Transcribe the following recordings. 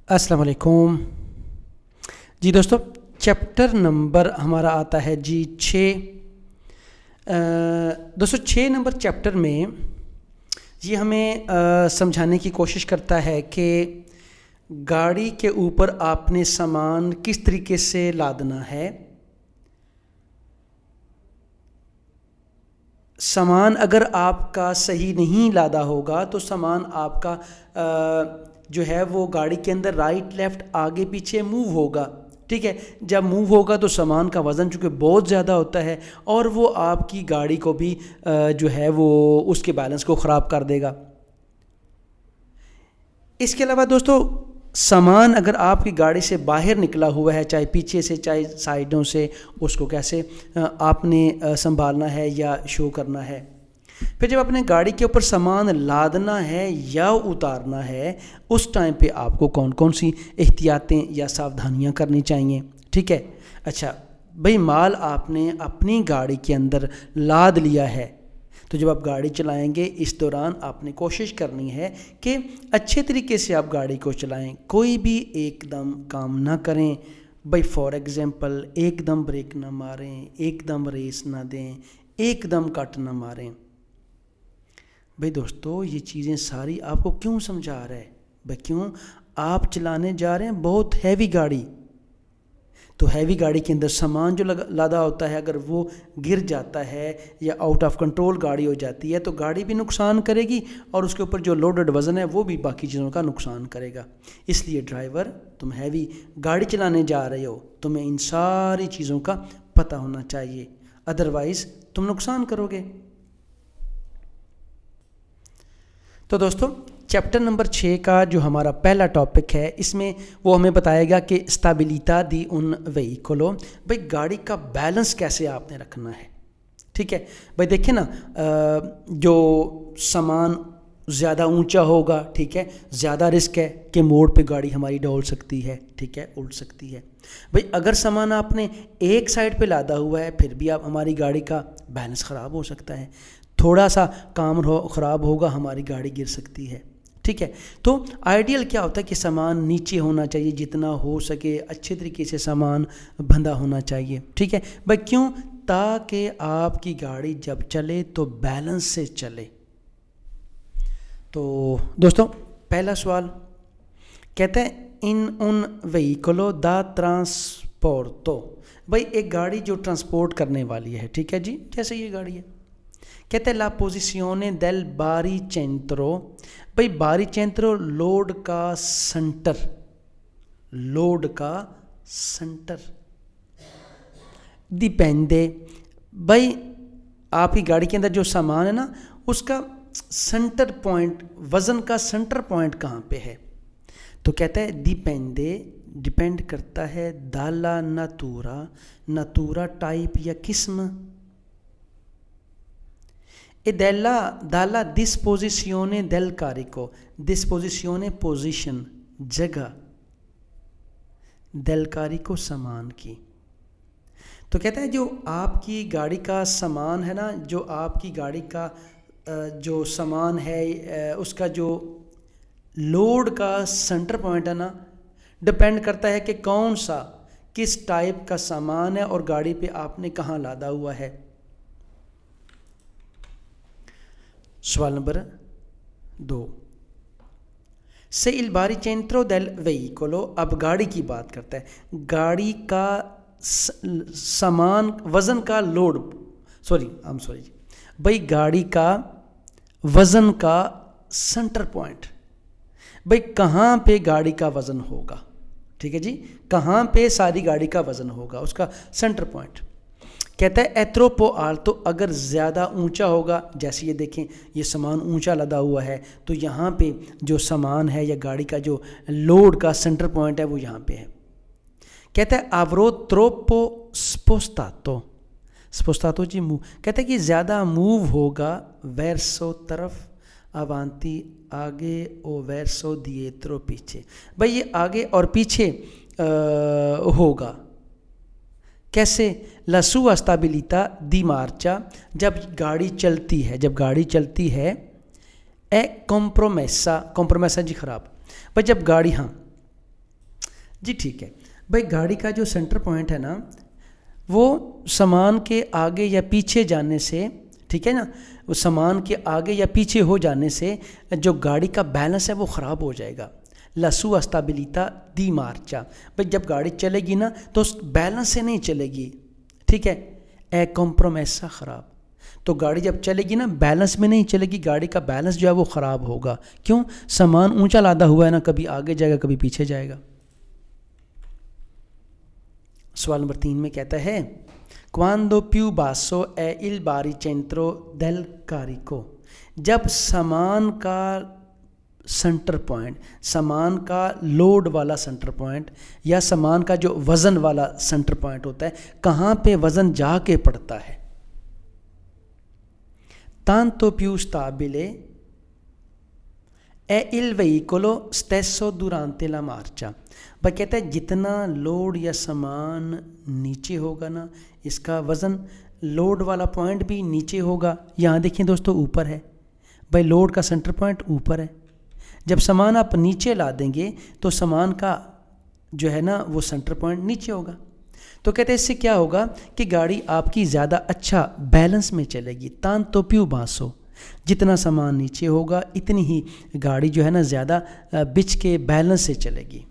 السلام علیکم جی دوستو، چیپٹر نمبر ہمارا آتا ہے جی 6۔ دوستو 6 نمبر چیپٹر میں یہ ہمیں سمجھانے کی کوشش کرتا ہے کہ گاڑی کے اوپر آپ نے سامان کس طریقے سے لادنا ہے۔ سامان اگر آپ کا صحیح نہیں لادا ہوگا تو سامان آپ کا جو ہے وہ گاڑی کے اندر رائٹ لیفٹ آگے پیچھے موو ہوگا، ٹھیک ہے۔ جب موو ہوگا تو سامان کا وزن چونکہ بہت زیادہ ہوتا ہے اور وہ آپ کی گاڑی کو بھی جو ہے وہ اس کے بیلنس کو خراب کر دے گا۔ اس کے علاوہ دوستو، سامان اگر آپ کی گاڑی سے باہر نکلا ہوا ہے، چاہے پیچھے سے چاہے سائیڈوں سے، اس کو کیسے آپ نے سنبھالنا ہے یا شو کرنا ہے۔ پھر جب اپنے گاڑی کے اوپر سامان لادنا ہے یا اتارنا ہے، اس ٹائم پہ آپ کو کون کون سی احتیاطیں یا ساودھانیاں کرنی چاہیے، ٹھیک ہے۔ اچھا بھئی، مال آپ نے اپنی گاڑی کے اندر لاد لیا ہے تو جب آپ گاڑی چلائیں گے اس دوران آپ نے کوشش کرنی ہے کہ اچھے طریقے سے آپ گاڑی کو چلائیں، کوئی بھی ایک دم کام نہ کریں۔ بھئی فار ایگزامپل، ایک دم بریک نہ ماریں، ایک دم ریس نہ دیں، ایک دم کٹ نہ ماریں۔ بھئی دوستو، یہ چیزیں ساری آپ کو کیوں سمجھا رہا ہے؟ بھئی کیوں؟ آپ چلانے جا رہے ہیں بہت ہیوی گاڑی، تو ہیوی گاڑی کے اندر سامان جو لادا ہوتا ہے اگر وہ گر جاتا ہے یا آؤٹ آف کنٹرول گاڑی ہو جاتی ہے تو گاڑی بھی نقصان کرے گی اور اس کے اوپر جو لوڈڈ وزن ہے وہ بھی باقی چیزوں کا نقصان کرے گا۔ اس لیے ڈرائیور، تم ہیوی گاڑی چلانے جا رہے ہو، تمہیں ان ساری چیزوں کا پتہ ہونا چاہیے، ادروائز تم نقصان کرو گے۔ تو دوستو، چیپٹر نمبر 6 کا جو ہمارا پہلا ٹاپک ہے، اس میں وہ ہمیں بتائے گا کہ اسٹیبلٹی دی ان وہیکلو، بھئی گاڑی کا بیلنس کیسے آپ نے رکھنا ہے، ٹھیک ہے۔ بھئی دیکھیں نا، جو سامان زیادہ اونچا ہوگا، ٹھیک ہے، زیادہ رسک ہے کہ موڑ پہ گاڑی ہماری ڈول سکتی ہے، ٹھیک ہے، الٹ سکتی ہے۔ بھئی اگر سامان آپ نے ایک سائڈ پہ لادا ہوا ہے پھر بھی ہماری گاڑی کا بیلنس خراب ہو سکتا ہے، تھوڑا سا کام خراب ہوگا ہماری گاڑی گر سکتی ہے، ٹھیک ہے۔ تو آئیڈیل کیا ہوتا ہے کہ سامان نیچے ہونا چاہیے، جتنا ہو سکے اچھے طریقے سے سامان بندھا ہونا چاہیے، ٹھیک ہے بھائی۔ کیوں؟ تاکہ آپ کی گاڑی جب چلے تو بیلنس سے چلے۔ تو دوستو، پہلا سوال کہتے ہیں ان وہیکلو دا ٹرانسپورٹو، بھائی ایک گاڑی جو ٹرانسپورٹ کرنے والی ہے، ٹھیک ہے جی، جیسے یہ گاڑی ہے، کہتے ہیں لا پوزیشنے دل باریچینترو، بھئی باریچینترو لوڈ کا سنٹر، لوڈ کا سنٹر ڈیپینڈے، بھئی آپ کی گاڑی کے اندر جو سامان ہے نا اس کا سنٹر پوائنٹ، وزن کا سنٹر پوائنٹ کہاں پہ ہے؟ تو کہتا ہے ڈیپینڈے، ڈیپینڈ کرتا ہے دالا ناتورا، ناتورا ٹائپ یا قسم، دالا disposizione del carico، disposizione position, جگہ، del carico سامان کی۔ تو کہتا ہے جو آپ کی گاڑی کا سامان ہے نا، جو آپ کی گاڑی کا جو سامان ہے اس کا جو لوڈ کا سنٹر پوائنٹ ہے نا، ڈپینڈ کرتا ہے کہ کون سا، کس ٹائپ کا سامان ہے اور گاڑی پہ آپ نے کہاں لادا ہوا ہے۔ سوال نمبر 2، سے il baricentro del veicolo، اب گاڑی کی بات کرتا ہے، گاڑی کا سامان وزن کا لوڈ، بھئی گاڑی کا وزن کا سنٹر پوائنٹ، بھئی کہاں پہ گاڑی کا وزن ہوگا، ٹھیک ہے جی، کہاں پہ ساری گاڑی کا وزن ہوگا، اس کا سنٹر پوائنٹ۔ کہتا ہے ایتروپو آلتو، اگر زیادہ اونچا ہوگا، جیسے یہ دیکھیں یہ سامان اونچا لدا ہوا ہے تو یہاں پہ جو سامان ہے یا گاڑی کا جو لوڈ کا سنٹر پوائنٹ ہے وہ یہاں پہ ہے۔ کہتا ہے آورو تروپو سپوستاتو، سپوستاتو جی موو، کہتا ہے کہ زیادہ موو ہوگا ویرسو طرف، آوانتی آگے، او ویرسو دیترو پیچھے، بھئی یہ آگے اور پیچھے ہوگا۔ کیسے؟ لا سua stabilità di marcia، جب گاڑی چلتی ہے، جب گاڑی چلتی ہے è compromessa، compromessa جی خراب، بھئی جب گاڑی، ہاں جی ٹھیک ہے بھائی، گاڑی کا جو سینٹر پوائنٹ ہے نا وہ سامان کے آگے یا پیچھے جانے سے، ٹھیک ہے نا، وہ سامان کے آگے یا پیچھے ہو جانے سے جو گاڑی کا بیلنس ہے وہ خراب ہو جائے گا. La sua stabilità di marcia. بھائی جب گاڑی چلے گی نا تو اس بیلنس سے نہیں چلے گی، ٹھیک ہے، اے کمپرومیسا خراب. تو گاڑی جب چلے گی نا بیلنس میں نہیں چلے گی، گاڑی کا بیلنس جو ہے وہ خراب ہوگا. کیوں؟ سامان اونچا لادا ہوا ہے نا، کبھی آگے جائے گا کبھی پیچھے جائے گا. سوال نمبر 3 میں کہتا ہے quando più basso è il baricentro del carico. جب سامان کا سنٹر پوائنٹ، سامان کا لوڈ والا سنٹر پوائنٹ یا سامان کا جو وزن والا سنٹر پوائنٹ ہوتا ہے، کہاں پہ وزن جا کے پڑتا ہے. tanto più stabile è il veicolo stesso durante la marcia. بھائی کہتا ہے جتنا لوڈ یا سامان نیچے ہوگا نا، اس کا وزن لوڈ والا پوائنٹ بھی نیچے ہوگا. یہاں دیکھیں دوستو اوپر ہے، بھائی لوڈ کا سنٹر پوائنٹ اوپر ہے. جب سامان آپ نیچے لا دیں گے تو سامان کا جو ہے نا وہ سنٹر پوائنٹ نیچے ہوگا. تو کہتے ہیں اس سے کیا ہوگا کہ گاڑی آپ کی زیادہ اچھا بیلنس میں چلے گی. tanto più basso، جتنا سامان نیچے ہوگا اتنی ہی گاڑی جو ہے نا زیادہ بچ کے بیلنس سے چلے گی.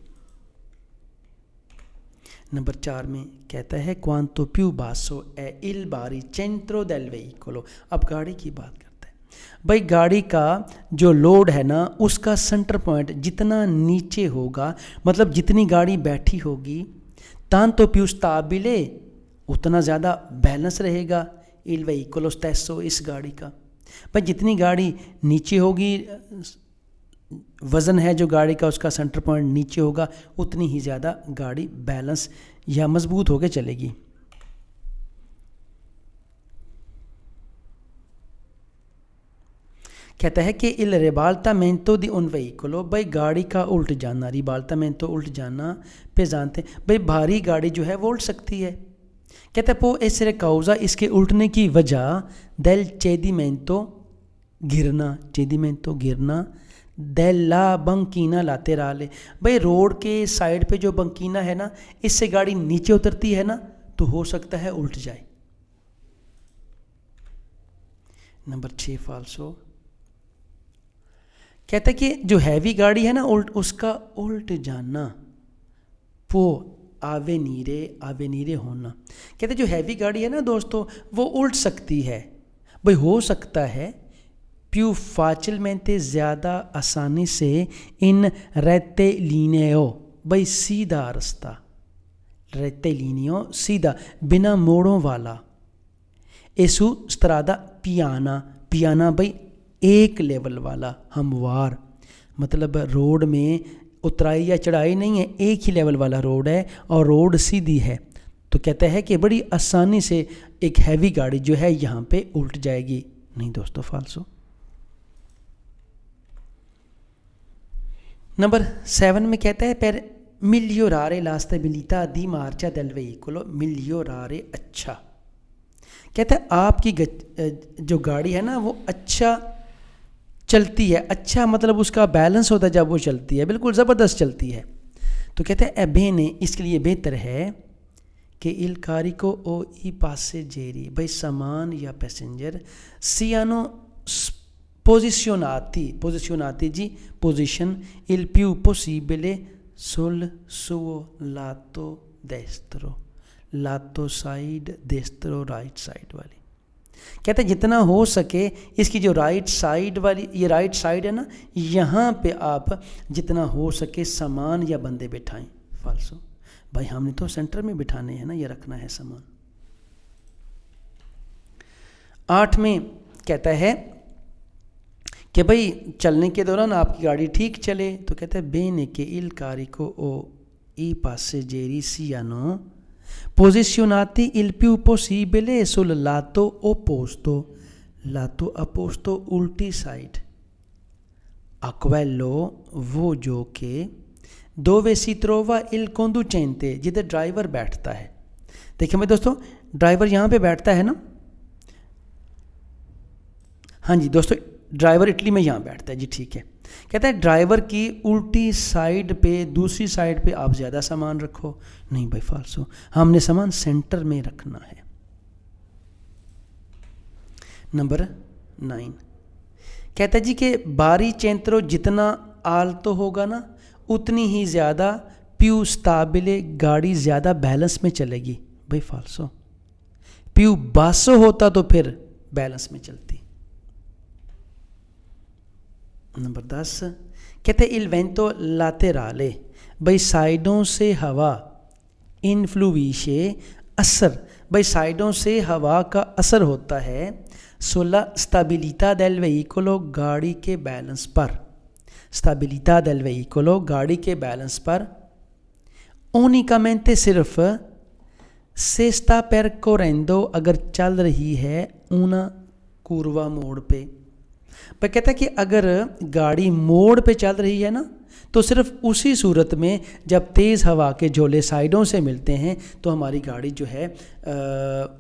نمبر 4 میں کہتا ہے quanto più basso è il baricentro del veicolo. اب گاڑی کی بات کرتے ہیں. بھائی گاڑی کا جو لوڈ ہے نا اس کا سنٹر پوائنٹ جتنا نیچے ہوگا، مطلب جتنی گاڑی بیٹھی ہوگی، tanto più stabile، اتنا زیادہ بیلنس رہے گا il veicolo stesso، اس گاڑی کا. بھائی جتنی گاڑی نیچے ہوگی، وزن ہے جو گاڑی کا اس کا سنٹر پوائنٹ نیچے ہوگا، اتنی ہی زیادہ گاڑی بیلنس یا مضبوط ہو کے چلے گی. کہتا ہے کہ il ribaltamento di un veicolo. بھائی گاڑی کا الٹ جانا، ribaltamento الٹ جانا پہ جانتے ہیں بھائی بھاری گاڑی جو ہے وہ الٹ سکتی ہے. کہتا ہے پو essere causa، اس کے الٹنے کی وجہ del cedimento گرنا، cedimento گرنا della banchina laterale. بھائی روڈ کے سائڈ پہ جو بنکینہ ہے نا اس سے گاڑی نیچے اترتی ہے نا تو ہو سکتا ہے الٹ جائے. نمبر 6 فالسو کہتا ہے کہ جو ہیوی گاڑی ہے نا اس کا الٹ جانا، پو آوینیرے ہونا. کہتے ہیں جو ہیوی گاڑی ہے نا دوستو وہ الٹ سکتی ہے. بھائی ہو سکتا ہے più facilmente، زیادہ آسانی سے ان rettilineo، بھائی سیدھا رستہ، rettilineo سیدھا بنا موڑوں والا. e su strada piana بھائی ایک لیول والا، ہموار، مطلب روڈ میں اترائی یا چڑھائی نہیں ہے، ایک ہی لیول والا روڈ ہے اور روڈ سیدھی ہے. تو کہتا ہے کہ بڑی آسانی سے ایک ہیوی گاڑی جو ہے یہاں پہ الٹ جائے گی. نہیں دوستو فالسو. نمبر 7 میں کہتا ہے per migliorare la stabilità di marcia del veicolo. migliorare اچھا، کہتا ہے آپ کی جو گاڑی ہے نا وہ اچھا چلتی ہے. اچھا مطلب اس کا بیلنس ہوتا ہے جب وہ چلتی ہے، بالکل زبردست چلتی ہے. تو کہتے ہیں bene، اس کے لیے بہتر ہے کہ il carico o i passeggeri، بھائی سامان یا پیسنجر siano posizionati جی position il più possibile sul suo lato destro، lato side destro، right side والی. کہتے ہیں جتنا ہو سکے اس کی جو رائٹ سائڈ والی، یہ رائٹ سائڈ ہے نا، یہاں پہ آپ جتنا ہو سکے سامان یا بندے بٹھائیں. فالسو، بھائی ہم نے تو سینٹر میں بٹھانے ہیں نا، یہ رکھنا ہے سامان. 8 میں کہتا ہے کہ بھئی چلنے کے دوران آپ کی گاڑی ٹھیک چلے. تو کہتا ہے bene che il carico o i passeggeri siano posizionati il più possibile sul lato opposto ulti side a quello وہ جو کہ dove si trova il conducente، جدھر ڈرائیور بیٹھتا ہے. دیکھیں میں دوستو ڈرائیور یہاں پہ بیٹھتا ہے نا، ہاں جی دوستو ڈرائیور اٹلی میں یہاں بیٹھتا ہے جی ٹھیک ہے. کہتا ہے ڈرائیور کی الٹی سائڈ پہ، دوسری سائڈ پہ آپ زیادہ سامان رکھو. نہیں بھائی فالسو، ہم نے سامان سینٹر میں رکھنا ہے. نمبر 9 کہتا ہے جی کہ باری چینترو جتنا آلتو ہوگا نا اتنی ہی زیادہ پیو سٹابلے، گاڑی زیادہ بیلنس میں چلے گی. بھائی فالسو، پیو باسو ہوتا تو پھر بیلنس میں چلتی. نمبر 10 کہتے ہیں il vento laterale، بھائی سائڈوں سے ہوا، influisce اثر، بھائی سائڈوں سے ہوا کا اثر ہوتا ہے sulla stabilità del veicolo، گاڑی کے بیلنس پر. stabilità del veicolo، گاڑی کے بیلنس پر. unicamente صرف se sta percorrendo، اگر چل رہی ہے una curva موڑ پہ. پر کہتا ہے کہ اگر گاڑی موڑ پہ چل رہی ہے نا تو صرف اسی صورت میں جب تیز ہوا کے جھولے سائڈوں سے ملتے ہیں تو ہماری گاڑی جو ہے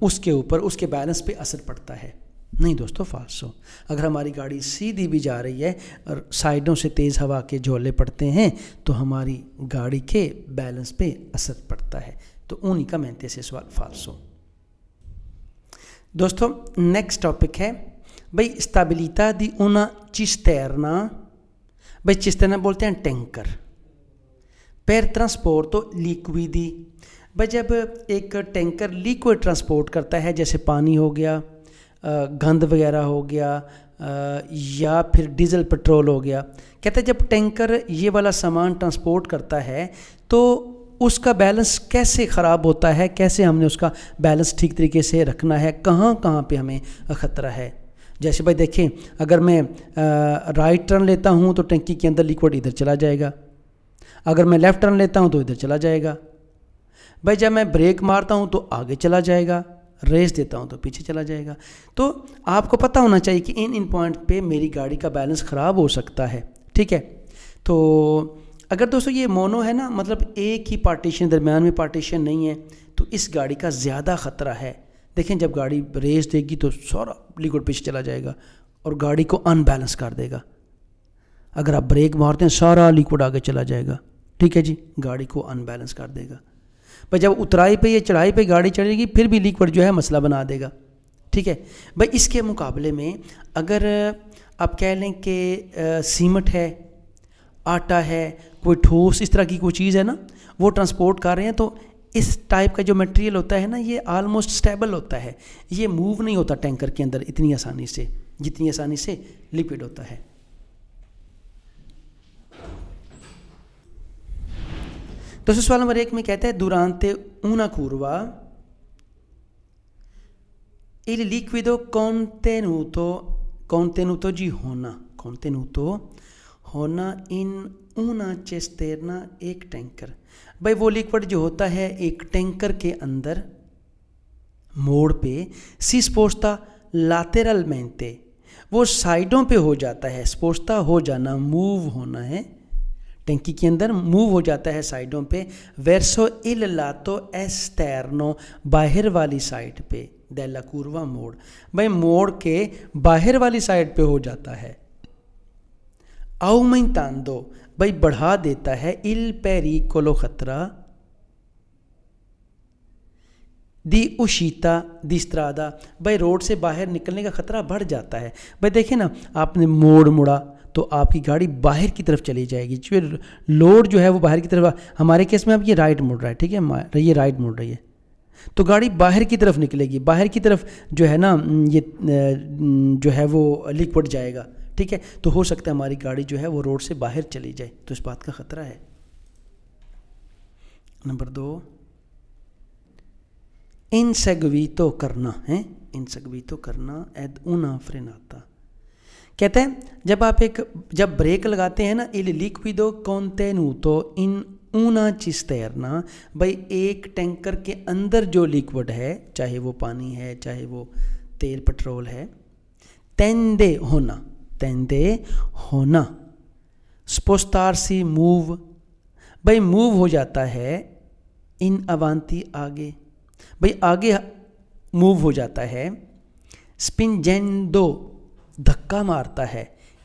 اس کے اوپر، اس کے بیلنس پہ اثر پڑتا ہے. نہیں دوستو فالسو، اگر ہماری گاڑی سیدھی بھی جا رہی ہے اور سائڈوں سے تیز ہوا کے جھولے پڑتے ہیں تو ہماری گاڑی کے بیلنس پہ اثر پڑتا ہے. تو unicamente سے سوال فالسو. دوستو نیکسٹ ٹاپک ہے بھائی stabilità di una cisterna، بھائی cisterna بولتے ہیں ٹینکر. per trasporto liquidi، بھائی جب ایک ٹینکر لیکوڈ ٹرانسپورٹ کرتا ہے جیسے پانی ہو گیا، گند وغیرہ ہو گیا، یا پھر ڈیزل پٹرول ہو گیا. کہتا ہے جب ٹینکر یہ والا سامان ٹرانسپورٹ کرتا ہے تو اس کا بیلنس کیسے خراب ہوتا ہے، کیسے ہم نے اس کا بیلنس ٹھیک طریقے سے رکھنا ہے، کہاں کہاں پہ ہمیں خطرہ ہے. جیسے بھائی دیکھیں اگر میں رائٹ ٹرن لیتا ہوں تو ٹنکی کے اندر لیکوڈ ادھر چلا جائے گا، اگر میں لیفٹ ٹرن لیتا ہوں تو ادھر چلا جائے گا. بھائی جب میں بریک مارتا ہوں تو آگے چلا جائے گا، ریس دیتا ہوں تو پیچھے چلا جائے گا. تو آپ کو پتہ ہونا چاہیے کہ ان پوائنٹ پہ میری گاڑی کا بیلنس خراب ہو سکتا ہے. ٹھیک ہے، تو اگر دوستو یہ مونو ہے نا، مطلب ایک ہی پارٹیشن، درمیان میں پارٹیشن نہیں ہے، تو اس گاڑی کا زیادہ خطرہ ہے. دیکھیں جب گاڑی ریس دے گی تو سارا لیکوڈ پیچھے چلا جائے گا اور گاڑی کو ان بیلنس کر دے گا. اگر آپ بریک مارتے ہیں سارا لیکوڈ آگے چلا جائے گا. ٹھیک ہے جی، گاڑی کو ان بیلنس کر دے گا. بھائی جب اترائی پہ یا چڑھائی پہ گاڑی چڑھے گی پھر بھی لیکوڈ جو ہے مسئلہ بنا دے گا. ٹھیک ہے بھائی، اس کے مقابلے میں اگر آپ کہہ لیں کہ سیمٹ ہے، آٹا ہے، کوئی ٹھوس اس طرح کی کوئی چیز ہے نا، وہ ٹرانسپورٹ کر رہے ہیں تو اس ٹائپ کا جو میٹیریل ہوتا ہے نا یہ آلموسٹ سٹیبل ہوتا ہے، یہ موو نہیں ہوتا ٹینکر کے اندر اتنی آسانی سے جتنی آسانی سے لیکوڈ ہوتا ہے. دوستو سوال نمبر 1 میں کہتا ہے durante una curva il liquido contenuto جی ہونا in una cisterna ایک ٹینکر. بھائی وہ لیکوڈ جو ہوتا ہے ایک ٹینکر کے اندر موڑ پہ si sposta lateralmente، وہ سائڈوں پہ ہو جاتا ہے. sposta ہو جانا، موو ہونا ہے، ٹینکی کے اندر موو ہو جاتا ہے سائڈوں پہ. verso il lato esterno، باہر والی سائڈ پہ، della curva موڑ، بھائی موڑ کے باہر والی سائڈ پہ ہو جاتا ہے. aumentando، بھائی بڑھا دیتا ہے il pericolo، خطرہ، di uscita di strada، بھائی روڈ سے باہر نکلنے کا خطرہ بڑھ جاتا ہے. بھائی دیکھیں نا، آپ نے موڑ مڑا تو آپ کی گاڑی باہر کی طرف چلی جائے گی، چونکہ لوڈ جو ہے وہ باہر کی طرف، ہمارے کیس میں اب یہ رائٹ مڑ رہا ہے. ٹھیک ہے، یہ رائٹ مڑ رہی ہے تو گاڑی باہر کی طرف نکلے گی، باہر کی طرف جو ہے نا یہ جو ہے وہ لیکوڈ جائے گا. ٹھیک ہے، تو ہو سکتا ہے ہماری گاڑی جو ہے وہ روڈ سے باہر چلی جائے، تو اس بات کا خطرہ ہے. نمبر 2 inseguito کرنا ہے، inseguito کرنا ed una frenata. کہتے ہیں جب بریک لگاتے ہیں نا il liquido contenuto in una cisterna، بھائی ایک ٹینکر کے اندر جو لیکوڈ ہے، چاہے وہ پانی ہے چاہے وہ تیل پٹرول ہے، tende ہونا spostarsi move، بھائی موو ہو جاتا ہے in avanti، آگے، بھائی آگے موو ہو جاتا ہے. spingendo، دھکا مارتا ہے.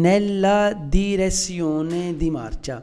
nella direzione di marcia।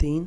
3,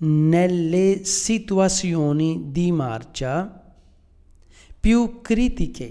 nelle situazioni di marcia più critiche,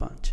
5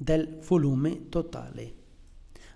del volume totale,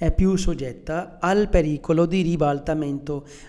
è più soggetta al pericolo di ribaltamento,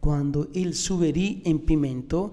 quando il suo riempimento,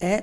è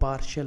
partial,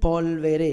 polvere,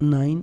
9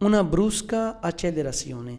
una brusca accelerazione,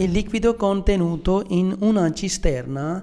il liquido contenuto in una cisterna,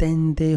tende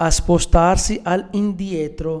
a spostarsi al indietro,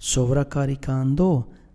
sovraccaricando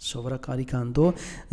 sovraccaricando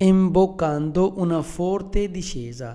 imbocando una forte discesa,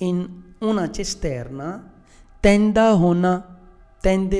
in una cisterna tende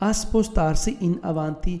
a spostarsi in avanti,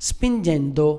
spingendo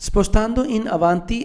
spostando in avanti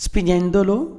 spingendolo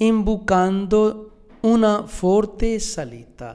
imbucando una forte salita,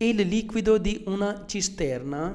il liquido di una cisterna,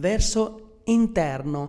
verso interno,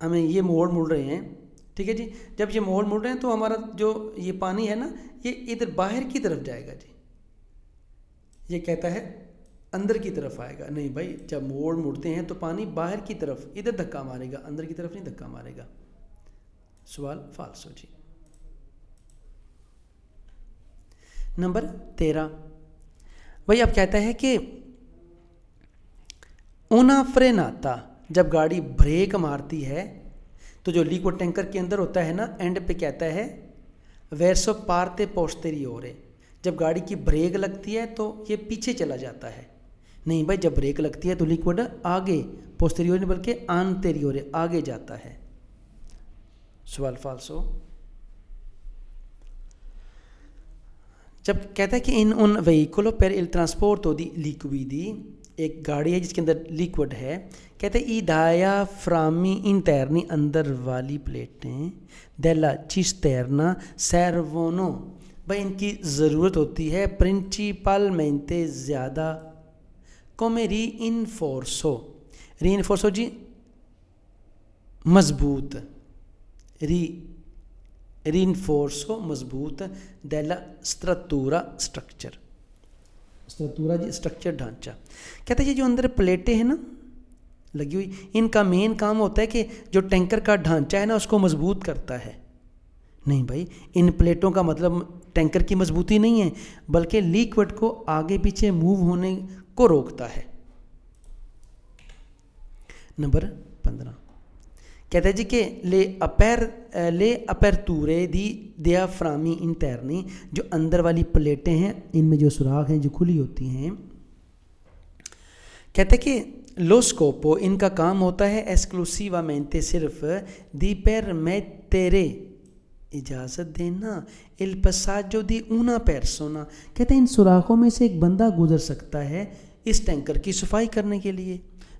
ہمیں یہ موڑ مڑ رہے ہیں، ٹھیک ہے جی، جب یہ موڑ مڑ رہے ہیں تو ہمارا جو یہ پانی ہے نا یہ ادھر باہر کی طرف جائے گا جی، یہ کہتا ہے اندر کی طرف آئے گا، نہیں بھائی جب موڑ مڑتے ہیں تو پانی باہر کی طرف ادھر دھکا مارے گا، اندر کی طرف نہیں دھکا مارے گا. سوال فالسو جی. نمبر 13 بھائی اب کہتا ہے کہ اونا فریناتا، جب گاڑی بریک مارتی ہے تو جو لیکوڈ ٹینکر کے اندر ہوتا ہے نا اینڈ پہ کہتا ہے ویرسو پارتے پوسٹیریورے، جب گاڑی کی بریک لگتی ہے تو یہ پیچھے چلا جاتا ہے. نہیں بھائی جب بریک لگتی ہے تو لیکوڈ آگے، پوسٹیریور نہیں بلکہ آنٹیریورے آگے جاتا ہے. سوال فالسو. جب کہتا ہے کہ ان وہیکولو پر il trasporto di liquidi، ایک گاڑی ہے جس کے اندر لیکوڈ ہے، کہتے ہیں ای دایا فرامی انٹرنی، اندر والی پلیٹیں della cisterna servono، بھائی ان کی ضرورت ہوتی ہے principalmente زیادہ come reinforzo جی مضبوط، reinforzo مضبوط della struttura structure جی اسٹرکچر ڈھانچہ. کہتا ہے یہ جو اندر پلیٹیں ہیں نا لگی ہوئی، ان کا مین کام ہوتا ہے کہ جو ٹینکر کا ڈھانچہ ہے نا اس کو مضبوط کرتا ہے. نہیں بھائی ان پلیٹوں کا مطلب ٹینکر کی مضبوطی نہیں ہے بلکہ لیکوڈ کو آگے پیچھے موو ہونے کو روکتا ہے. نمبر 15 کہتا ہے جی کہ لے اپرتورے دی دیافرامی انٹرنی، جو اندر والی پلیٹیں ہیں ان میں جو سوراخ ہیں جو کھلی ہوتی ہیں، کہتا ہے کہ لو اسکوپو ان کا کام ہوتا ہے ایکسکلوسیوامنتے صرف دی پر میں تیرے اجازت دینا il passaggio di una persona، کہتے ہیں ان سوراخوں میں سے ایک بندہ گزر سکتا ہے اس ٹینکر کی صفائی کرنے کے لیے.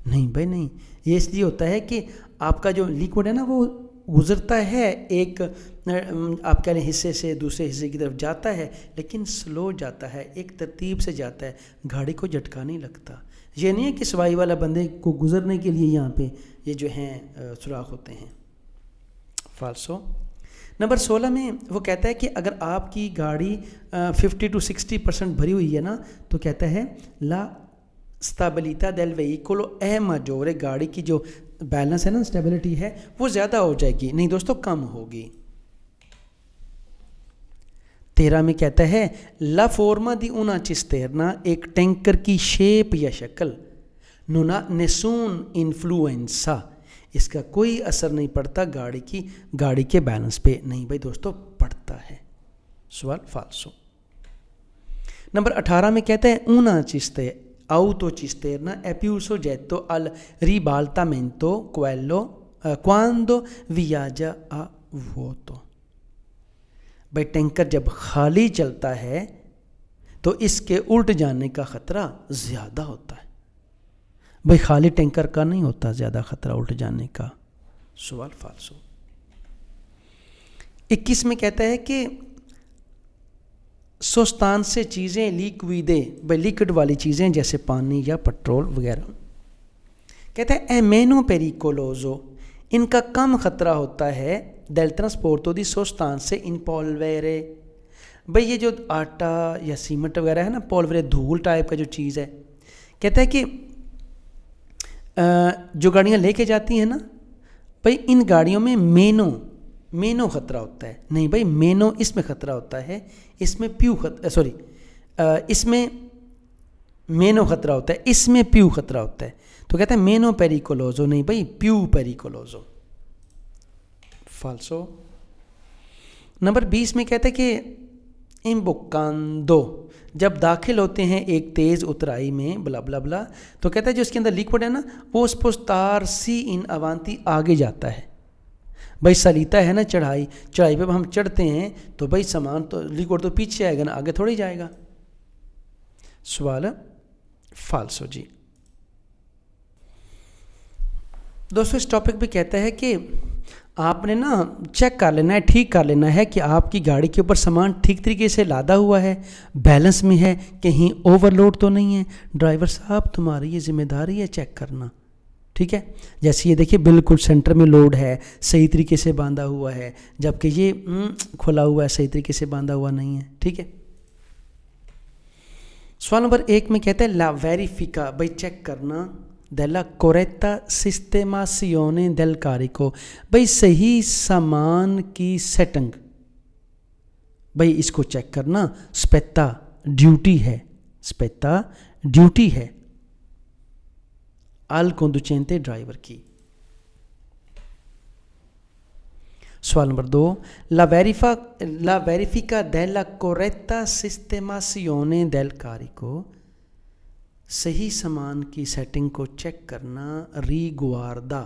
نہیں بھائی نہیں، یہ اس لیے ہوتا ہے کہ آپ کا جو لیکوڈ ہے نا وہ گزرتا ہے ایک آپ کہہ لیں حصے سے دوسرے حصے کی طرف جاتا ہے لیکن سلو جاتا ہے، ایک ترتیب سے جاتا ہے، گاڑی کو جھٹکا نہیں لگتا. یہ نہیں ہے کہ صفائی والا بندے کو گزرنے کے لیے یہاں پہ یہ جو ہیں سوراخ ہوتے ہیں. فالسو. نمبر 16 میں وہ کہتا ہے کہ اگر آپ کی گاڑی 50 to 60% بھری ہوئی ہے نا تو کہتا ہے لا stabilità del veicolo è maggiore، گاڑی کی جو بیلنس ہے نا اسٹیبلٹی ہے وہ زیادہ ہو جائے گی، نہیں دوستو کم ہوگی. 13 میں کہتا ہے لا forma di una cisterna، ایک ٹینکر کی شیپ یا شکل non ha nessun influenza، اس کا کوئی اثر نہیں پڑتا گاڑی کے بیلنس پہ. نہیں بھائی دوستو پڑتا ہے. سوال فالسو. نمبر 18 میں کہتا ہے una autocisterna è più soggetto al ribaltamento quando viaggia a vuoto، بھائی ٹینکر جب خالی چلتا ہے تو اس کے الٹ جانے کا خطرہ زیادہ ہوتا ہے. بھائی خالی ٹینکر کا نہیں ہوتا زیادہ خطرہ الٹ جانے کا. سوال فالسو. 21 میں کہتا ہے کہ سوستان سے چیزیں لیکویدے، بھائی لیکوڈ والی چیزیں جیسے پانی یا پٹرول وغیرہ، کہتا ہے اے مینو پیریکولوزو، ان کا کم خطرہ ہوتا ہے del trasporto di sostanze in polvere، بھائی یہ جو آٹا یا سیمنٹ وغیرہ ہے نا پولورے دھول ٹائپ کا جو چیز ہے، کہتا ہے کہ جو گاڑیاں لے کے جاتی ہیں نا بھائی ان گاڑیوں میں مینو خطرہ ہوتا ہے. نہیں بھائی مینو اس میں خطرہ ہوتا ہے، اس میں اس میں مینو خطرہ ہوتا ہے، اس میں پیو خطرہ ہوتا ہے. تو کہتا ہے مینو پیریکولوزو، نہیں بھائی پیو پیریکولوزو. فالسو. نمبر 20 میں کہتا ہے کہ امبوکاندو، جب داخل ہوتے ہیں ایک تیز اترائی میں بلا بلا بلا، تو کہتا ہے جو اس کے اندر لیکوڈ ہے نا وہ اس پوستار سی ان اوانتی آگے جاتا ہے. بھائی سلیتا ہے نا چڑھائی پہ ہم چڑھتے ہیں تو بھائی سامان تو لیکوڈ تو پیچھے آئے گا نا، آگے تھوڑی جائے گا. سوال فالسو جی. دوستو اس ٹاپک پہ کہتا ہے کہ آپ نے نا چیک کر لینا ہے، ٹھیک کر لینا ہے کہ آپ کی گاڑی کے اوپر سامان ٹھیک طریقے سے لادا ہوا ہے، بیلنس میں ہے، کہیں اوور لوڈ تو نہیں ہے. ڈرائیور صاحب تمہاری یہ ذمہ داری ہے چیک کرنا. ٹھیک ہے. جیسے یہ دیکھیے بالکل سینٹر میں لوڈ ہے, صحیح طریقے سے باندھا ہوا ہے, جبکہ یہ کھلا ہوا ہے, صحیح طریقے سے باندھا ہوا نہیں ہے. ٹھیک ہے. سوال نمبر 1 میں کہتا ہے لا ویریفیکا, بھائی چیک کرنا, della corretta sistemazione del carico, بھائی صحیح سامان کی سیٹنگ, بھائی اس کو چیک کرنا. اسپیتا ڈیوٹی ہے, اسپیتا ڈیوٹی ہے al conducente ڈرائیور کی. سوال number 2 la verifica della corretta sistemazione del carico, صحیح سامان کی سیٹنگ کو چیک کرنا. riguarda,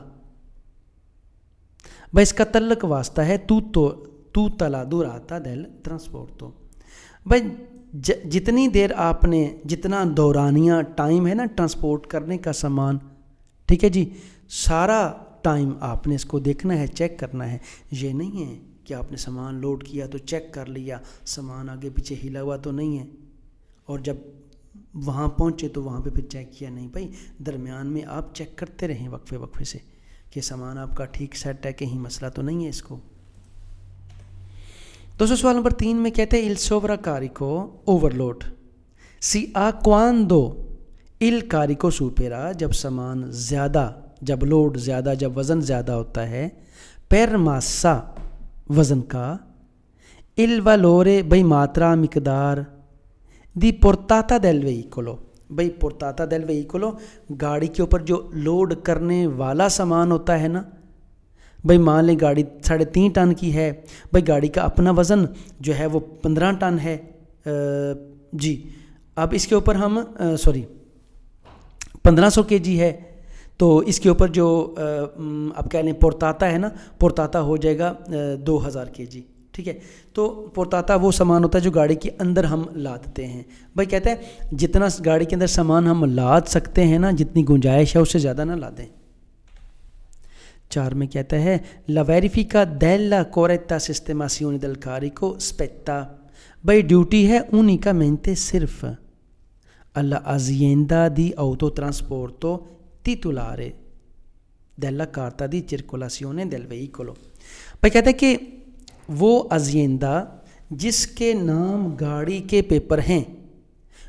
بھائی اس کا تعلق واسطہ ہے tutta la durata del trasporto, بھائی جتنی دیر آپ نے, جتنا دورانیہ ٹائم ہے نا ٹرانسپورٹ کرنے کا سامان, ٹھیک ہے جی, سارا ٹائم آپ نے اس کو دیکھنا ہے, چیک کرنا ہے. یہ نہیں ہے کہ آپ نے سامان لوڈ کیا تو چیک کر لیا, سامان آگے پیچھے ہلا ہوا تو نہیں ہے, اور جب وہاں پہنچے تو وہاں پہ پھر چیک کیا نہیں. بھائی درمیان میں آپ چیک کرتے رہیں وقفے وقفے سے کہ سامان آپ کا ٹھیک سیٹ ہے, کہیں مسئلہ تو نہیں ہے اس کو. دوستو سوال نمبر 3 میں کہتے ہیں il sovraccarico overload si ha quando il carico supera, جب سامان زیادہ, جب لوڈ زیادہ, جب وزن زیادہ ہوتا ہے, per massa وزن کا, il valore بھائی ماترا مقدار, di portata del veicolo, بھائی portata del veicolo گاڑی کے اوپر جو لوڈ کرنے والا سامان ہوتا ہے نا, بھائی مان لیں گاڑی 3.5 ٹن کی ہے, بھائی گاڑی کا اپنا وزن جو ہے وہ 15 ٹن ہے جی. اب اس کے اوپر ہم 1500 کے جی ہے, تو اس کے اوپر جو اب کہہ لیں پورتاتا ہے نا, پورتاتا ہو جائے گا 2000 کے جی. ٹھیک ہے. تو پورتاتا وہ سامان ہوتا ہے جو گاڑی کے اندر ہم لادتے ہیں. بھائی کہتے ہیں جتنا گاڑی کے اندر سامان ہم لاد سکتے ہیں نا, جتنی گنجائش ہے اس سے زیادہ نہ لادیں. 4 میں کہتا ہے la verifica della corretta sistemazione del carico spetta, بھائی ڈیوٹی ہے unicamente صرف alla azienda di autotrasporto titolare della carta di circolazione del veicolo. بھائی کہتا ہے کہ وہ ازیندا جس کے نام گاڑی کے پیپر ہیں,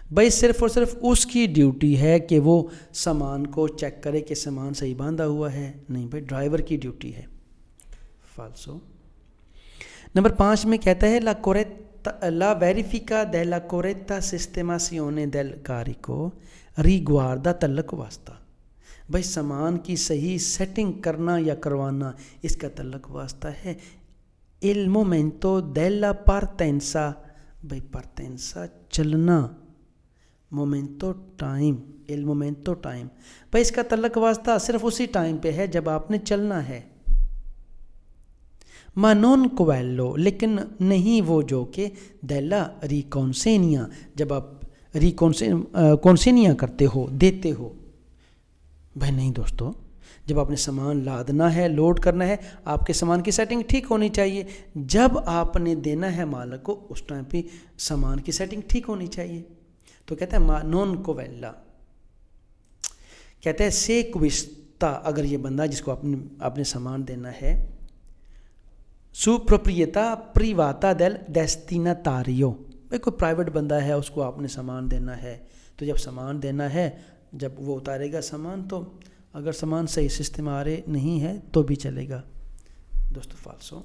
بھائی صرف اور صرف اس کی ڈیوٹی ہے کہ وہ سامان کو چیک کرے کہ سامان صحیح باندھا ہوا ہے. نہیں بھائی, ڈرائیور کی ڈیوٹی ہے. فالسو. نمبر 5 میں کہتا ہے la verifica della corretta sistemazione del carico riguarda تعلق واسطہ, بھائی سامان کی صحیح سیٹنگ کرنا یا کروانا, اس کا تعلق واسطہ ہے il momento della partenza, بھائی partenza چلنا, memento time, il momento time, بھائی اس کا تعلق واسطہ صرف اسی ٹائم پہ ہے جب آپ نے چلنا ہے. ما non quello, لیکن نہیں وہ جو کہ della riconsegna, جب آپ کونسینیا کرتے ہو, دیتے ہو. بھائی نہیں دوستو, جب آپ نے سامان لادنا ہے, لوڈ کرنا ہے, آپ کے سامان کی سیٹنگ ٹھیک ہونی چاہیے. جب آپ نے دینا ہے مالک کو, اس ٹائم پہ سامان کی سیٹنگ ٹھیک ہونی چاہیے. تو کہتا ہے نون کویلا, کہتا ہے سیکوستا, اگر یہ بندہ جس کو آپ نے سامان دینا ہے, سو پروپریتا پریواتا دل ڈیسٹیناتاریو, بھائی کوئی پرائیویٹ بندہ ہے, اس کو آپ نے سامان دینا ہے, تو جب سامان دینا ہے, جب وہ اتارے گا سامان, تو اگر سامان صحیح سسٹم آ رہے نہیں ہے تو بھی چلے گا. دوستو فالسو.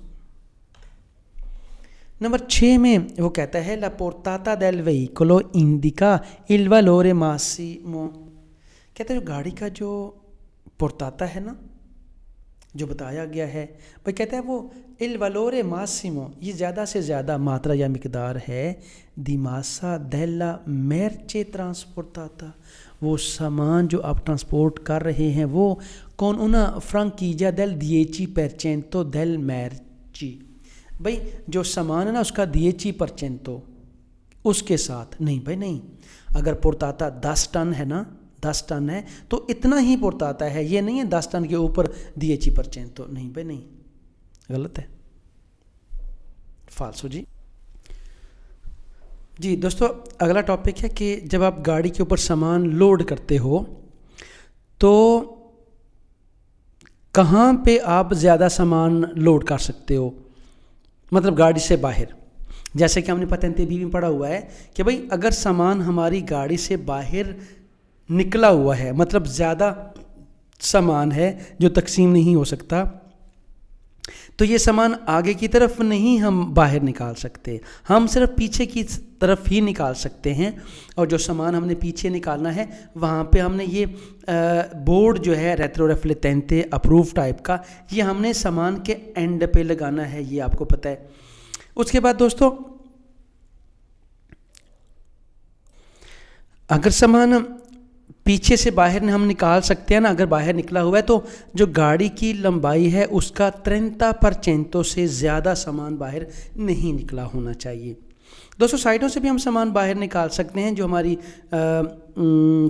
نمبر 6 میں وہ کہتا ہے la portata del veicolo indica il valore massimo, کہتا ہے جو گاڑی کا جو پورتاتا ہے نا, جو بتایا گیا ہے, بھائی کہتا ہے وہ il valore massimo, یہ زیادہ سے زیادہ ماترا یا مقدار ہے di massa della merce trasportata, وہ سامان جو آپ ٹرانسپورٹ کر رہے ہیں وہ con una franchigia del 10% del merci, بھائی جو سامان ہے نا اس کا 10% اس کے ساتھ. نہیں بھائی نہیں, اگر پورتاتا 10 ٹن ہے نا, 10 ٹن ہے تو اتنا ہی پورتاتا ہے, یہ نہیں ہے 10 ٹن کے اوپر 10%. تو نہیں بھائی نہیں, غلط ہے. فالسو جی. جی دوستو اگلا ٹاپک ہے کہ جب آپ گاڑی کے اوپر سامان لوڈ کرتے ہو تو کہاں پہ آپ زیادہ سامان لوڈ کر سکتے ہو، مطلب گاڑی سے باہر. جیسے کہ ہم نے پتنتے بھی پڑھا ہوا ہے کہ بھئی اگر سامان ہماری گاڑی سے باہر نکلا ہوا ہے، مطلب زیادہ سامان ہے جو تقسیم نہیں ہو سکتا، تو یہ سامان آگے کی طرف نہیں ہم باہر نکال سکتے، ہم صرف پیچھے کی طرف ہی نکال سکتے ہیں. اور جو سامان ہم نے پیچھے نکالنا ہے وہاں پہ ہم نے یہ بورڈ جو ہے ریترو ریفلیٹنتے اپروو ٹائپ کا، یہ ہم نے سامان کے اینڈ پہ لگانا ہے، یہ آپ کو پتہ ہے. اس کے بعد دوستو اگر سامان پیچھے سے باہر ہم نکال سکتے ہیں نا، اگر باہر نکلا ہوا ہے تو جو گاڑی کی لمبائی ہے اس کا 30% سے زیادہ سامان باہر نہیں نکلا ہونا چاہیے. دوستو سائڈوں سے بھی ہم سامان باہر نکال سکتے ہیں، جو ہماری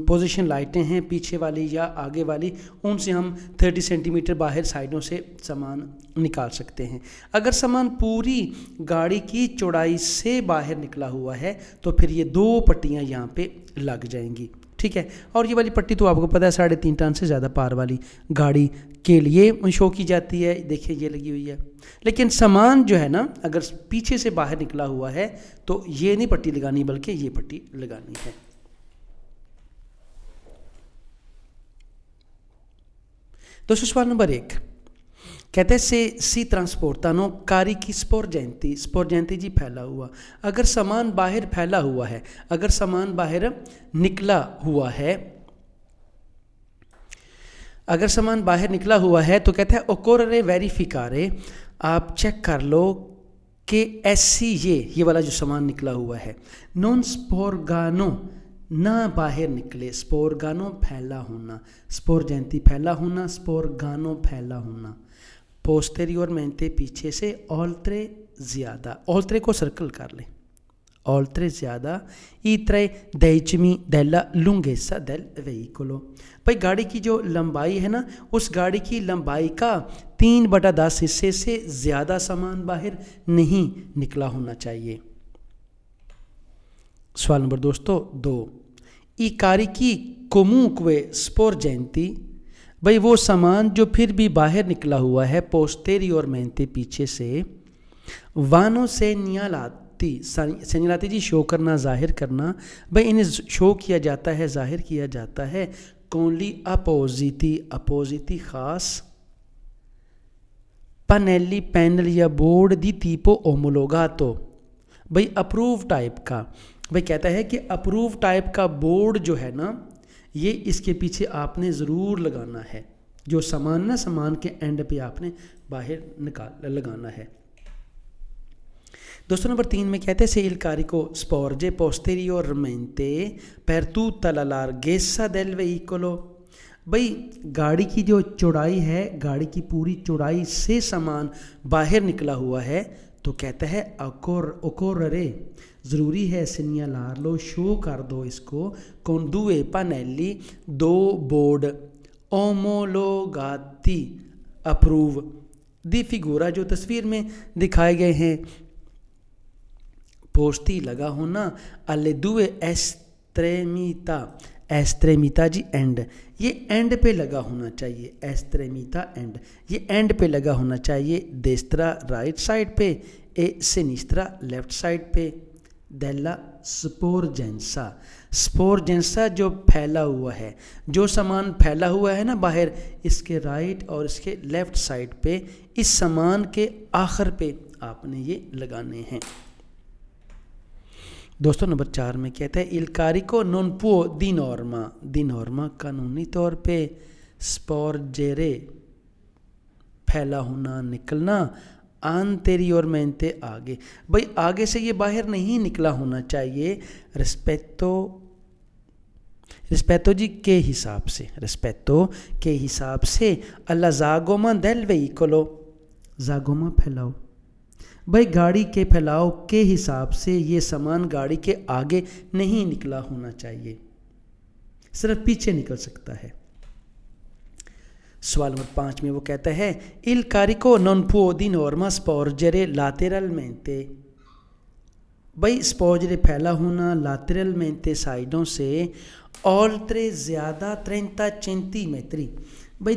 پوزیشن لائٹیں ہیں پیچھے والی یا آگے والی، ان سے ہم 30 سینٹی میٹر باہر سائڈوں سے سامان نکال سکتے ہیں. اگر سامان پوری گاڑی کی چوڑائی سے باہر نکلا ہوا ہے تو پھر یہ 2 پٹیاں یہاں پہ لگ جائیں گی، ٹھیک ہے. اور یہ والی پٹی تو آپ کو پتہ ہے 3.5 ٹن سے زیادہ پار والی گاڑی کے لیے شو کی جاتی ہے، دیکھیں یہ لگی ہوئی ہے. لیکن سامان جو ہے نا اگر پیچھے سے باہر نکلا ہوا ہے تو یہ نہیں پٹی لگانی بلکہ یہ پٹی لگانی ہے. دوستو سوال نمبر 1 کہتے ہیں سے سی ٹرانسپورتانو کاریکی سپورجنتی جی پھیلا ہوا. اگر سامان باہر پھیلا ہوا ہے، اگر سامان باہر نکلا ہوا ہے، اگر سامان باہر نکلا ہوا ہے تو کہتا ہے اوکوررے ویریفیکارے، آپ چیک کر لو کہ ایسی یہ والا جو سامان نکلا ہوا ہے نون سپورگانو نہ باہر نکلے. سپورگانو پھیلا ہونا، سپورجنتی پھیلا ہونا، سپورگانو پھیلا ہونا. پوسٹیریور مینتے پیچھے سے اولترے زیادہ، اولترے کو سرکل کر لیں، oltre زیادہ i 3 decimi della lunghezza del veicolo. بھائی گاڑی کی جو لمبائی ہے نا اس گاڑی کی لمبائی کا 3/10 حصے سے زیادہ سامان باہر نہیں نکلا ہونا چاہیے. سوال نمبر دوستو 2 i carichi comunque sporgenti، بھائی وہ سامان جو پھر بھی باہر نکلا ہوا ہے posteriormente پیچھے سے، وانو سینیالاتی جی شو کرنا، ظاہر کرنا. بھائی انہیں شو کیا جاتا ہے، ظاہر کیا جاتا ہے کونلی اپوزیتی خاص پانیلی پینل یا بورڈ دی تیپو اومولوگاتو. بھائی اپروو ٹائپ کا، بھائی کہتا ہے کہ اپروو ٹائپ کا بورڈ جو ہے نا یہ اس کے پیچھے آپ نے ضرور لگانا ہے، جو سامان نا سامان کے اینڈ پہ آپ نے باہر لگانا ہے. دوستو نمبر 3 میں کہتے ہیں سے il carico sporge posteriormente per tutta la larghezza del veicolo. بھائی گاڑی کی جو چوڑائی ہے، گاڑی کی پوری چوڑائی سے سامان باہر نکلا ہوا ہے تو کہتا ہے occorrere، ضروری ہے segnalarlo، شو کر دو اس کو con 2 pannelli، 2 board omologati approve دی figura، جو تصویر میں دکھائے گئے ہیں. پوستی لگا ہونا alle 2 ایستریمیتا جی اینڈ، یہ اینڈ پہ لگا ہونا چاہیے. ایستریمیتا اینڈ، یہ اینڈ پہ لگا ہونا چاہیے. دیسترا رائٹ سائڈ پہ، اے سینیسترا لیفٹ سائڈ پہ. دیلا سپورجنسا، سپورجنسا جو پھیلا ہوا ہے، جو سامان پھیلا ہوا ہے نا باہر، اس کے رائٹ اور اس کے لیفٹ سائڈ پہ، اس سامان کے آخر پہ آپ نے یہ لگانے ہیں. دوستو نمبر 4 میں کہتا ہے il carico non può di norma قانونی طور پہ sporgere پھیلا ہونا، نکلنا anteriormente آگے. بھائی آگے سے یہ باہر نہیں نکلا ہونا چاہیے rispetto جی کے حساب سے، rispetto کے حساب سے alla sagoma del veicolo، زاگوما پھیلاؤ. بھائی گاڑی کے پھیلاؤ کے حساب سے یہ سامان گاڑی کے آگے نہیں نکلا ہونا چاہیے، صرف پیچھے نکل سکتا ہے. سوال نمبر 5 میں وہ کہتا ہے il carico non può di norma sporgere lateralmente. بھائی sporgere پھیلا ہونا lateralmente سائڈوں سے oltre زیادہ 30 سینٹی میٹر. بھائی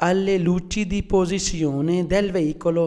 alle luci di posizione del veicolo,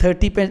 30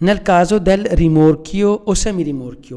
nel caso del rimorchio o semi-rimorchio,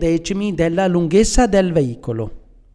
decimi della lunghezza del veicolo,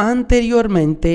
anteriormente,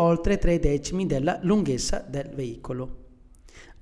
oltre 3 decimi della lunghezza del veicolo,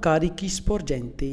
carichi sporgenti,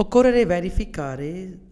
occorre verificare,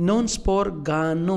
non sporgano,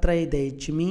3 decimi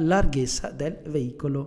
larghezza del veicolo,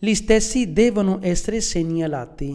gli stessi devono essere segnalati,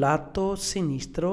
lato sinistro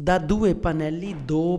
da 2 pannelli 2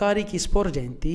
carichi sporgenti,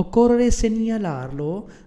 occorre segnalarlo,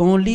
con gli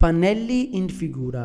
pannelli in figura,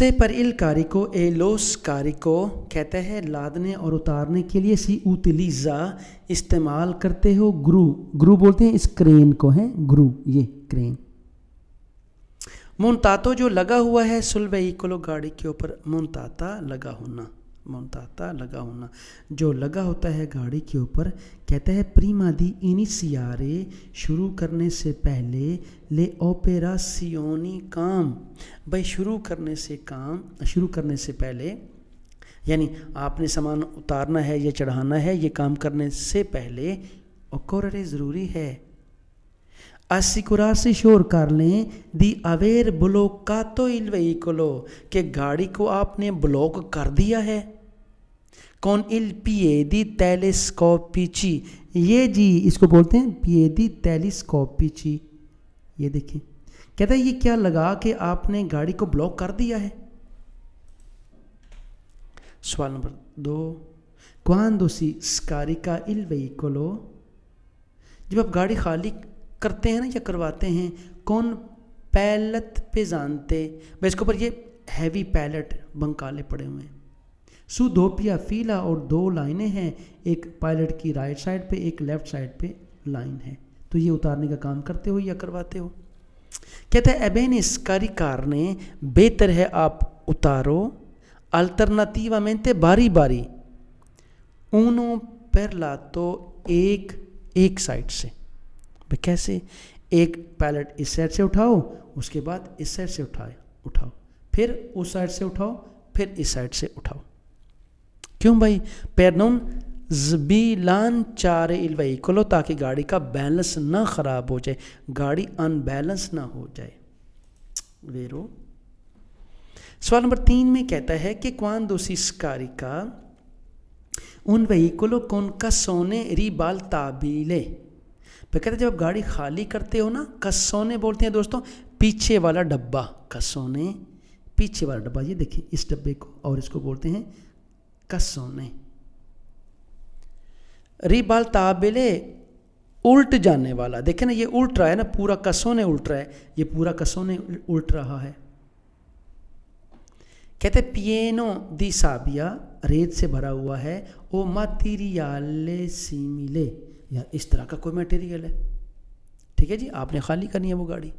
سے پر il carico e los carico کہتا ہے لادنے اور اتارنے کے لیے سی utilizza استعمال کرتے ہو گرو بولتے ہیں اس کرین کو، ہے گرو، یہ کرین. montato جو لگا ہوا ہے sul veicolo گاڑی کے اوپر، montata لگا ہونا جو لگا ہوتا ہے گاڑی کے اوپر. کہتا ہے prima di iniziare شروع کرنے سے پہلے le operazioni کام، بھائی شروع کرنے سے پہلے یعنی آپ نے سامان اتارنا ہے یا چڑھانا ہے، یہ کام کرنے سے پہلے occorrere ضروری ہے. assicurarsi شور کر لیں di aver bloccato il veicolo کہ گاڑی کو آپ نے بلاک کر دیا ہے. con il piedi telescopici یہ جی اس کو بولتے ہیں piedi telescopici. یہ دیکھیں کہتا ہے یہ کیا لگا کہ آپ نے گاڑی کو بلاک کر دیا ہے. سوال number 2 quando si scarica il veicolo جب آپ گاڑی خالی کرتے ہیں نا یا کرواتے ہیں con pallet pesante بھائی اس کے اوپر یہ ہیوی پیلٹ بنکالے پڑے ہوئے ہیں. سو doppia fila اور 2 لائنیں ہیں، ایک پائلٹ کی رائٹ سائڈ پہ ایک لیفٹ سائڈ پہ لائن ہے. تو یہ اتارنے کا کام کرتے ہو یا کرواتے ہو. کہتا ہے ebbene scaricarne بہتر ہے آپ اتارو alternativamente باری باری uno per lato ایک سائڈ سے. کیسے؟ ایک پیلٹ اس سائڈ سے اٹھاؤ، اس کے بعد اس سائڈ سے اٹھاؤ، پھر اس سائڈ سے اٹھاؤ، پھر اس سائڈ سے اٹھاؤ. کیوں بھائی؟ per non sbilanciare il veicolo تاکہ گاڑی کا بیلنس نہ خراب ہو جائے، گاڑی ان بیلنس نہ ہو جائے. ویرو سوال نمبر 3 میں کہتا ہے کہ quando si scarica un veicolo con cassone ribaltabile پہ کہتے ہیں جب آپ گاڑی خالی کرتے ہو نا، کسونے بولتے ہیں دوستوں پیچھے والا ڈبہ، کسونے پیچھے والا ڈبہ. یہ دیکھیں اس ڈبے کو اور اس کو بولتے ہیں کسونے. ریبالتابلے الٹ جانے والا، دیکھیں نا یہ الٹ رہا ہے نا، پورا کسونے الٹ رہا ہے، یہ پورا کسونے الٹ رہا ہے. کہتے ہیں پیینو دی سابیا ریت سے بھرا ہوا ہے، او ماتیریالے سیمیلے یا اس طرح کا کوئی میٹیریل ہے. ٹھیک ہے جی، آپ نے خالی کرنی ہے وہ گاڑی.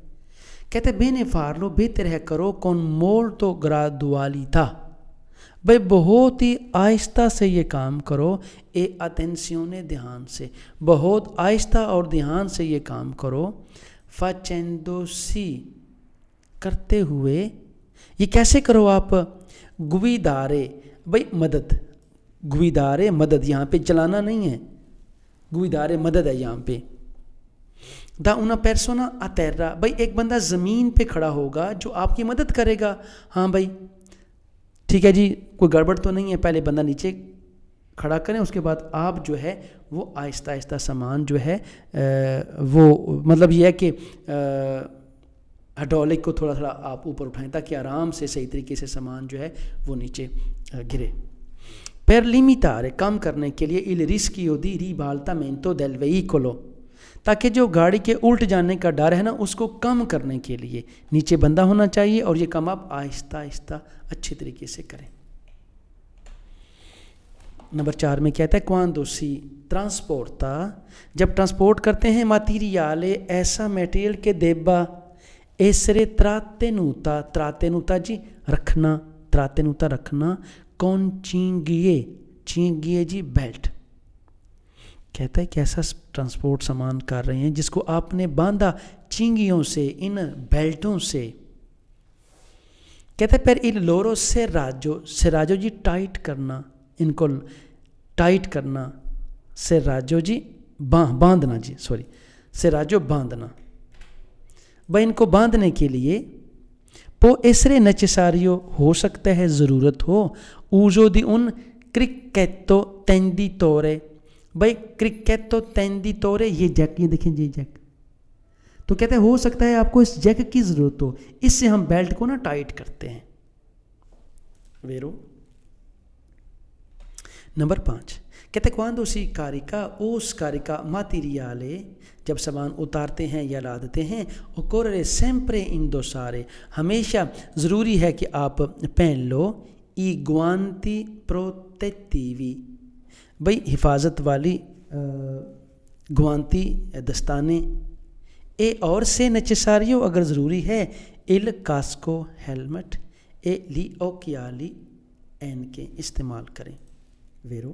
کہتے بینے فارلو بہتر ہے کرو کون مولتو گراdualità بھائی بہت ہی آہستہ سے یہ کام کرو، اے اتنسیونے دھیان سے، بہت آہستہ اور دھیان سے یہ کام کرو. facendosi کرتے ہوئے، یہ کیسے کرو آپ؟ گویدارے بھائی مدد، گویدارے مدد، یہاں پہ چلانا نہیں ہے، گویدارے مدد ہے یہاں پہ. دا una persona a terra بھائی ایک بندہ زمین پہ کھڑا ہوگا جو آپ کی مدد کرے گا. ہاں بھائی ٹھیک ہے جی، کوئی گڑبڑ تو نہیں ہے، پہلے بندہ نیچے کھڑا کریں، اس کے بعد آپ جو ہے وہ آہستہ آہستہ سامان جو ہے وہ مطلب یہ ہے کہ ہائیڈرولک کو تھوڑا تھوڑا آپ اوپر اٹھائیں تاکہ آرام سے صحیح طریقے سے سامان جو ہے وہ نیچے گرے. per limitare کم کرنے کے لیے il rischio di ribaltamento del veicolo تاکہ جو گاڑی کے الٹ جانے کا ڈر ہے نا اس کو کم کرنے کے لیے نیچے بندہ ہونا چاہیے اور یہ کام آپ آہستہ آہستہ اچھے طریقے سے کریں. نمبر 4 میں کہتا ہے quando si trasporta جب ٹرانسپورٹ کرتے ہیں materiale ایسا میٹیریل کے debba essere trattenuta جی رکھنا، trattenuta رکھنا con cinghie جی بیلٹ. کہتا ہے کہ ایسا ٹرانسپورٹ سامان کر رہے ہیں جس کو آپ نے باندھا چینگیوں سے، ان بیلٹوں سے. کہتا ہے per il loro serraggio جی ٹائٹ کرنا، ان کو ٹائٹ کرنا، serraggio جی باندھنا جی serraggio باندھنا. بھائی ان کو باندھنے کے لیے può essere necessario ہو سکتا ہے ضرورت ہو uso di un cricchetto tenditore بھائی cricchetto tenditore یہ جیک، یہ دیکھیں جی جیک، تو کہتے ہیں ہو سکتا ہے آپ کو اس جیک کی ضرورت ہو، اس سے ہم بیلٹ کو نا ٹائٹ کرتے ہیں. ویرو نمبر 5 کہتے quando si carica o scarica materiale جب سامان اتارتے ہیں یا لادتے ہیں occorre sempre indossare ہمیشہ ضروری ہے کہ آپ پہن لو i guanti protettivi بھئی حفاظت والی گوانتی دستانے اے اور سے necessario اگر ضروری ہے il casco helmet e gli occhiali این کے استعمال کریں ویرو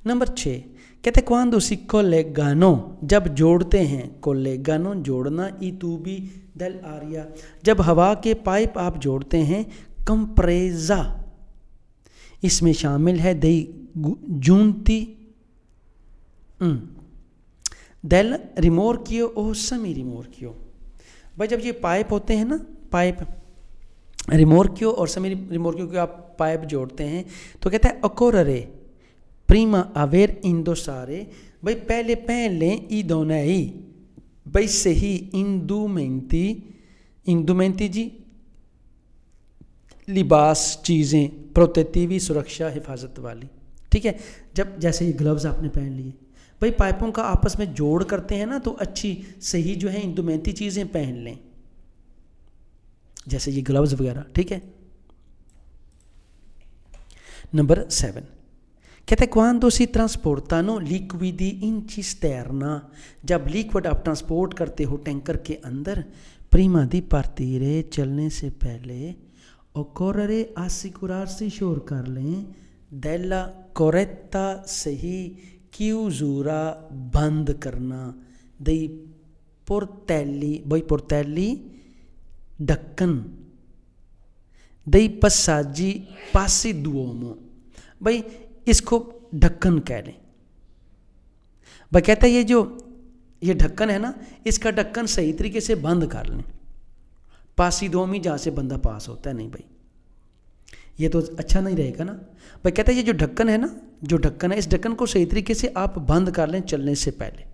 نمبر 6 کہتے quando si collegano جب جوڑتے ہیں collegano جوڑنا i tubi dell'aria جب ہوا کے پائپ آپ جوڑتے ہیں compresa اس میں شامل ہے dei giunti del rimorchio o semi rimorchio بھائی جب یہ پائپ ہوتے ہیں نا پائپ ریمورکیو اور سمی ریمورکیو کے آپ پائپ جوڑتے ہیں تو کہتا ہے occorre prima aver indossare بھائی پہلے پہن لیں idonei بھائی صحیح indumenti جی لباس چیزیں پروٹیکٹیوی سرکشا حفاظت والی ٹھیک ہے جب جیسے یہ گلوز آپ نے پہن لیے بھائی پائپوں کا آپس میں جوڑ کرتے ہیں نا تو اچھی صحیح جو ہے انڈومینتی چیزیں پہن لیں جیسے یہ گلوز وغیرہ ٹھیک ہے نمبر 7 کہتے ہیں quando si trasportano liquidi in cisterna جب لیکوڈ آپ ٹرانسپورٹ کرتے ہو ٹینکر کے اندر prima di partire چلنے سے پہلے occorre assicurarsi شور کر لیں della corretta صحیح chiusura بند کرنا dei portelli بھائی portelli ڈھکن dei passaggi passi d'uomo بھائی اس کو ڈھکن کہہ لیں بھائی کہتا ہے یہ ڈھکن ہے نا اس کا ڈھکن صحیح طریقے سے بند کر لیں پاسی دومی جہاں سے بندہ پاس ہوتا ہے نہیں بھائی یہ تو اچھا نہیں رہے گا نا بھائی کہتا ہے یہ جو ڈھکن ہے نا جو ڈھکن ہے اس ڈھکن کو صحیح طریقے سے آپ بند کر لیں چلنے سے پہلے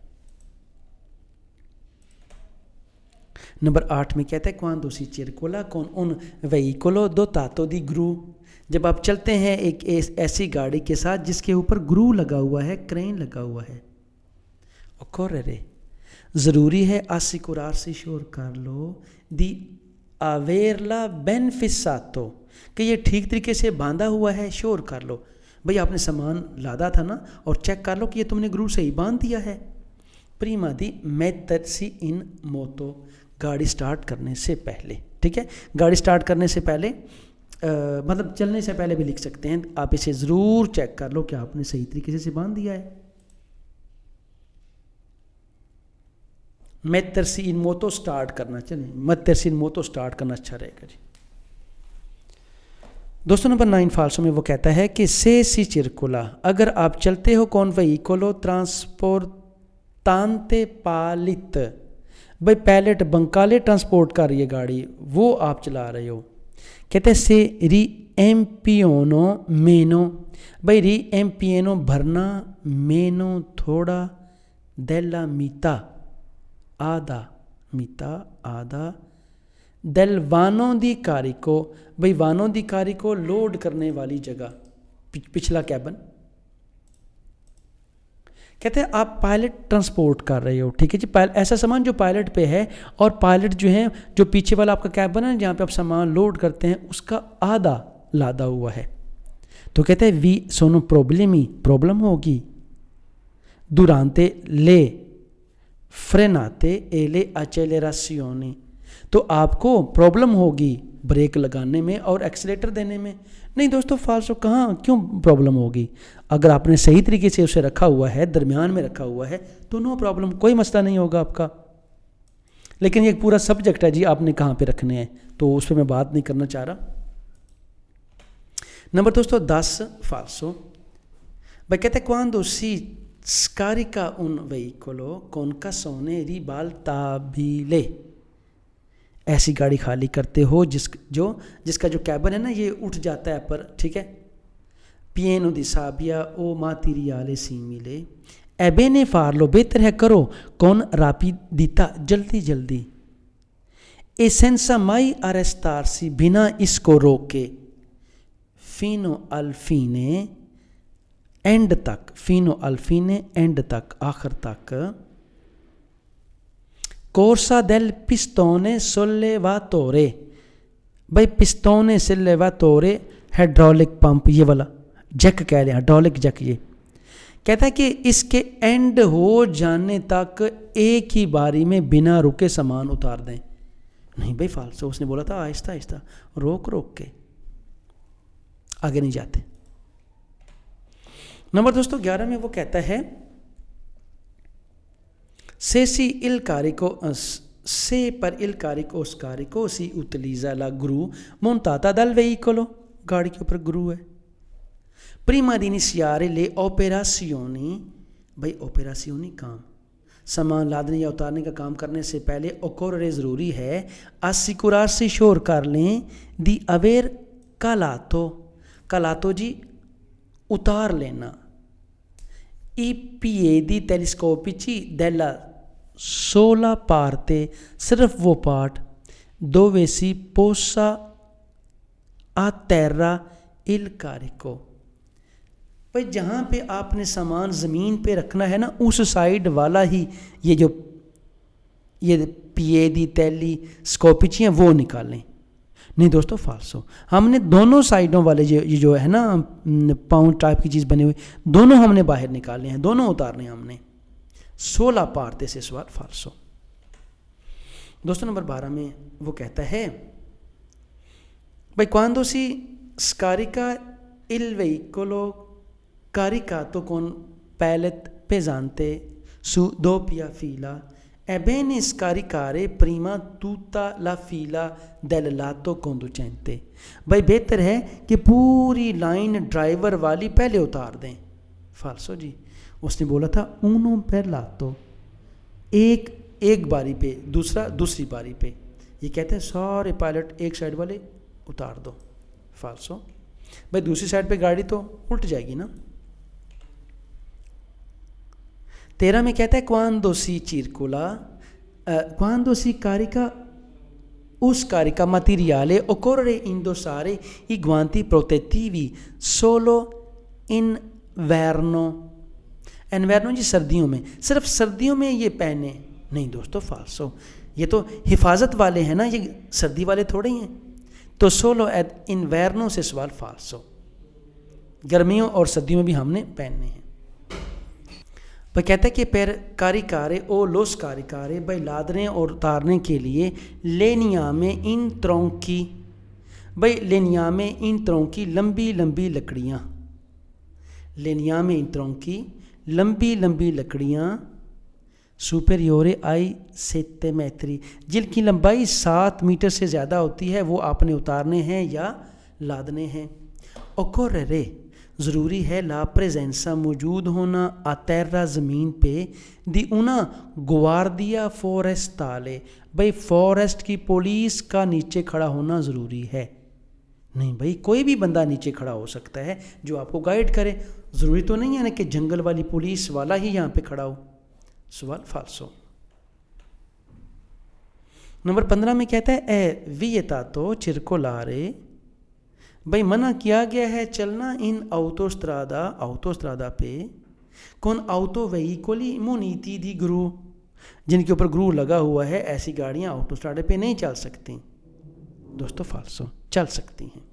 نمبر 8 میں کہتا ہے quando si circola con un veicolo dotato di gru جب آپ چلتے ہیں ایک ایسی گاڑی کے ساتھ جس کے اوپر گرو لگا ہوا ہے کرین لگا ہوا ہے occorre ضروری ہے assicurarsi شور کر لو di averla ben fissato کہ یہ ٹھیک طریقے سے باندھا ہوا ہے شور کر لو بھئی آپ نے سامان لادا تھا نا اور چیک کر لو کہ یہ تم نے گرو صحیح باندھ دیا ہے prima di mettersi in moto گاڑی سٹارٹ کرنے سے پہلے ٹھیک ہے گاڑی سٹارٹ کرنے سے پہلے مطلب چلنے سے پہلے بھی لکھ سکتے ہیں آپ اسے ضرور چیک کر لو کہ آپ نے صحیح طریقے سے باندھ دیا ہے mettersi in moto سٹارٹ کرنا چلیں mettersi in moto سٹارٹ کرنا اچھا رہے گا جی دوستوں نمبر 9 فالسو میں وہ کہتا ہے کہ se si circola اگر آپ چلتے ہو con veicolo trasportante palit بھائی پیلٹ بنکالے ٹرانسپورٹ کر رہی ہے گاڑی وہ آپ چلا رہے ہو کہتے ہیں سے riempiono meno بھائی riempiono بھرنا meno تھوڑا della mità آدھا del vano di carico بھائی vano di carico لوڈ کرنے والی جگہ پچھلا کیبن کہتے ہیں آپ پائلٹ ٹرانسپورٹ کر رہے ہو ٹھیک ہے جی ایسا سامان جو پائلٹ پہ ہے اور پائلٹ جو ہیں جو پیچھے والا آپ کا کیبن ہے جہاں پہ آپ سامان لوڈ کرتے ہیں اس کا آدھا لادا ہوا ہے تو کہتے ہیں وی سونو پرابلم ہوگی durante le frenate e le accelerazioni تو آپ کو پرابلم ہوگی بریک لگانے میں اور ایکسیلیٹر دینے میں نہیں دوستو فالسو کہاں کیوں پرابلم ہوگی اگر آپ نے صحیح طریقے سے اسے رکھا ہوا ہے درمیان میں رکھا ہوا ہے تو نو پرابلم کوئی مسئلہ نہیں ہوگا آپ کا لیکن یہ پورا سبجیکٹ ہے جی آپ نے کہاں پہ رکھنے ہیں تو اس پہ میں بات نہیں کرنا چاہ رہا نمبر دوستو 10 فالسو بھائی کہتے ہیں quando si scarica un veicolo con cassone ribaltabile ایسی گاڑی خالی کرتے ہو جس کا جو کیبن ہے نا یہ اٹھ جاتا ہے پر ٹھیک ہے pieno di sabbia o materiale simile è bene farlo بہتر ہے کرو con rapidità جلدی e senza mai arrestarsi بنا اس کو روکے fino al fine اینڈ تک، فینو الفینے اینڈ تک، آخر تک. کورسا دل پستونے سولےواتورے، بھائی پستونے سولےواتورے ہائیڈرولک پمپ، یہ والا جیک کہہ لیں، ہائیڈرولک جیک. یہ کہتا ہے کہ اس کے اینڈ ہو جانے تک ایک ہی باری میں بنا رکے سامان اتار دیں. نہیں بھائی فالسو، اس نے بولا تھا آہستہ آہستہ، روک روک کے، آگے نہیں جاتے. نمبر دوستو 11 میں وہ کہتا ہے se il carico se per il carico scarico si utilizza la gru montata dal veicolo, گاڑی کے اوپر گرو ہے. prima di iniziare le operazioni، بھائی operazioni کام، سامان لادنے یا اتارنے کا کام کرنے سے پہلے occorre ضروری ہے assicurarsi شور کر لیں di aver calato جی اتار لینا i piedi telescopici della sola parte، صرف وہ part dove si possa atterra il carico، بھائی جہاں پہ آپ نے سامان زمین پہ رکھنا ہے نا اس سائیڈ والا ہی یہ جو یہ پییدی تیلی اسکوپچی ہیں وہ نکالیں. نہیں دوستو فالسو، ہم نے دونوں سائیڈوں والے یہ جو ہے نا پاؤنڈ ٹائپ کی چیز بنی ہوئی، دونوں ہم نے باہر نکالنے ہیں، دونوں اتارنے ہیں ہم نے. 16 پارتے سے سوال فالسو. دوستو نمبر 12 میں وہ کہتا ہے بھائی quando si scarica il veicolo caricato con pellet pesante su doppia fila è bene scaricare prima tutta la fila del lato conducente، بھائی بہتر ہے کہ پوری لائن ڈرائیور والی پہلے اتار دیں. فالسو جی، اس نے بولا تھا uno per lato، ایک باری پہ، دوسرا دوسری باری پہ. یہ کہتے ہیں سارے پائلٹ ایک سائڈ والے اتار دو. فالسو، بھائی دوسری سائڈ پہ گاڑی تو الٹ جائے گی نا. 13 میں کہتا ہے quando si circola quando si carica us carica materiale occorre indossare i guanti protettivi solo inverno. انویرنو جی سردیوں میں، صرف سردیوں میں یہ پہنے. نہیں دوستو فالسو، یہ تو حفاظت والے ہیں نا، یہ سردی والے تھوڑے ہی ہیں. تو سولو انویرنو سے سوال فالسو، گرمیوں اور سردیوں میں بھی ہم نے پہننے ہیں. وہ کہتا ہے کہ پیر کاریکارے او لوس کاریکارے، بھائی لادنے اور اتارنے کے لیے لینیامے ان ترونکی، بھائی لینیامے ان ترونکی لمبی لمبی لکڑیاں، لینیامے ان ترونکی لمبی لمبی لکڑیاں سپیریورے آئی 7 میٹری، جن کی لمبائی 7 میٹر سے زیادہ ہوتی ہے، وہ آپ نے اتارنے ہیں یا لادنے ہیں. اوکوررے ضروری ہے، لا پریزنسا موجود ہونا، آتیرا زمین پہ، دی انا گواردیا فورسٹالے، بھائی فورسٹ کی پولیس کا نیچے کھڑا ہونا ضروری ہے. نہیں بھائی کوئی بھی بندہ نیچے کھڑا ہو سکتا ہے جو آپ کو گائیڈ کرے، ضروری تو نہیں ہے نا کہ جنگل والی پولیس والا ہی یہاں پہ کھڑا ہو. سوال فالسو. نمبر 15 میں کہتا ہے اے ویتاتو چرکولارے، بھائی منع کیا گیا ہے چلنا ان آؤٹوسٹرادا پہ کون آؤٹو وہیکولی مونیتی دی گرو، جن کے اوپر گرو لگا ہوا ہے، ایسی گاڑیاں آؤٹوسٹراڈے پہ نہیں چل سکتی. دوستو فالسو، چل سکتی ہیں.